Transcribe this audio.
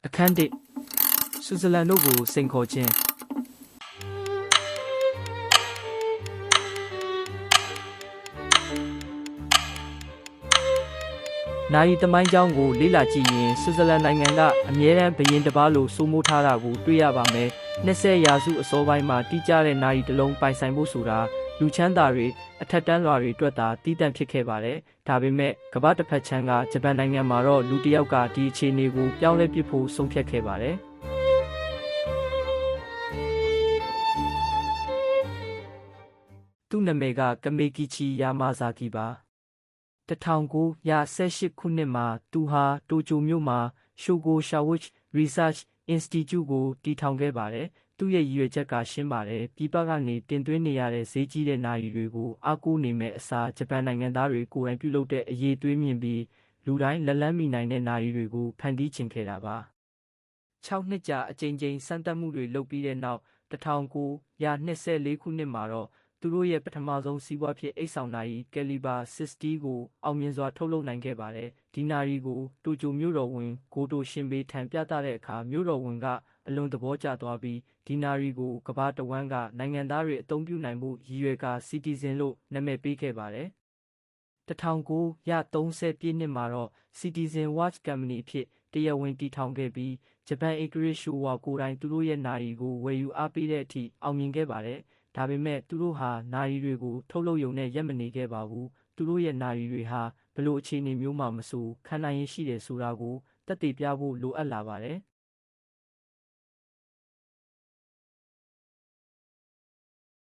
အခန်းတစ်ဆွစ်ဇာလန်တို့ကိုစိန်ခေါ်ခြင်းနိုင်တမိုင်းကြောင်းကိုလေ့လာကြည့်ရင်ဆွစ်ဇာလန်နိုင်ငံကအမြဲတမ်းဘရင်တစ်ပါးလိုစိုးမိုးထားတာကိုတွေ့ရပါမယ်20ရာစုအစောပိုင်းမှာတိကျတဲ့နိုင်တစ်လုံးပိုင်ဆိုင်ဖို့ဆိုတာလူချမ်းသာတွေအထက်တန်းလွှာတွေအတွက်သာတည်တံ့ဖြစ်ခဲ့ပါတယ်ဒါပေမဲ့ကမ္ဘာတစ်ဖက်ခြမ်းကဂျပန်နိုင်ငံမှာတော့လူတစ်ယောက်ကဒီအခြေအနေကိုပြောင်းလဲပစ်ဖို့ဆုံးဖြတ်ခဲ့ပါတယ်သူ့နာမည်ကကမေဂီချီယာမာဇာကီပါ1918ခုနှစ်မှာသူဟာတိုကျိုမြို့မှာရှိုဂိုရှာဝစ် Research Institute ကိုတည်ထောင်ခဲ့ပါတယ်။သူ့ရဲ့ရည်ရွယ်ချက်ကရှင်းပါတယ်။ပြည်ပကနေတင်သွင်းနေရတဲ့ဈေးကြီးတဲ့နာရီတွေကိုအားကိုးနေမဲ့အစားဂျပန်နိုင်ငံသားတွေကိုယ်တိုင်ပြုလုပ်တဲ့အရေးသွေးမြင့်ပြီးလူတိုင်းလက်လန်းမိနိုင်တဲ့နာရီတွေကိုဖန်တီးချင်ခဲ့တာပါ။6နှစ်ကြာအကြိမ်ကြိမ်စမ်းသပ်မှုတွေလုပ်ပြီးတဲ့နောက်1924ခုနှစ်မှာတော့သူတို့ရဲ့ပထမဆုံးစီးပွားဖြစ်အိတ်ဆောင်နာရီကယ်လီဘာ60ကိုအောင်မြင်စွာထုတ်လုပ်နိုင်ခဲ့ပါတယ်။ဒီနာရီကိုတိုကျိုမြို့တော်ဝန်ဂိုတိုရှင်ဘေးထံပြသတဲ့အခါမြို့တော်ဝန်ကအလွန်သဘောကျသွားပြီးဒီနာရီကိုကမ္ဘာတဝန်းကနိုင်ငံသားတွေအသုံးပြုနိုင်မှုရည်ရွယ်က Citizen လို့နာမည်ပေးခဲ့ပါတယ်။1930ပြည့်နှစ်မှာတော့ Citizen Watch Company အဖြစ်တရားဝင်တည်ထောင်ခဲ့ပြီးဂျပန်ဧကရာဇ်ရှိုဝါကိုယ်တိုင်သူတို့ရဲ့နာရီကိုဝယ်ယူအားပေးတဲ့အထိအောင်မြင်ခဲ့ပါတယ်။ဒါပေမဲ့သူတို့ဟာနာရီတွေကိုထုတ်လုပ်ရုံနဲ့ရပ်မနေခဲ့ပါဘူး။သူတို့ရဲ့နာရီတွေဟာဘယ်လိုအခြေအနေမျိုးမှမဆိုခံနိုင်ရည်ရှိတယ်ဆိုတာကိုသက်သေပြဖို့လိုအပ်လာပါတယ်။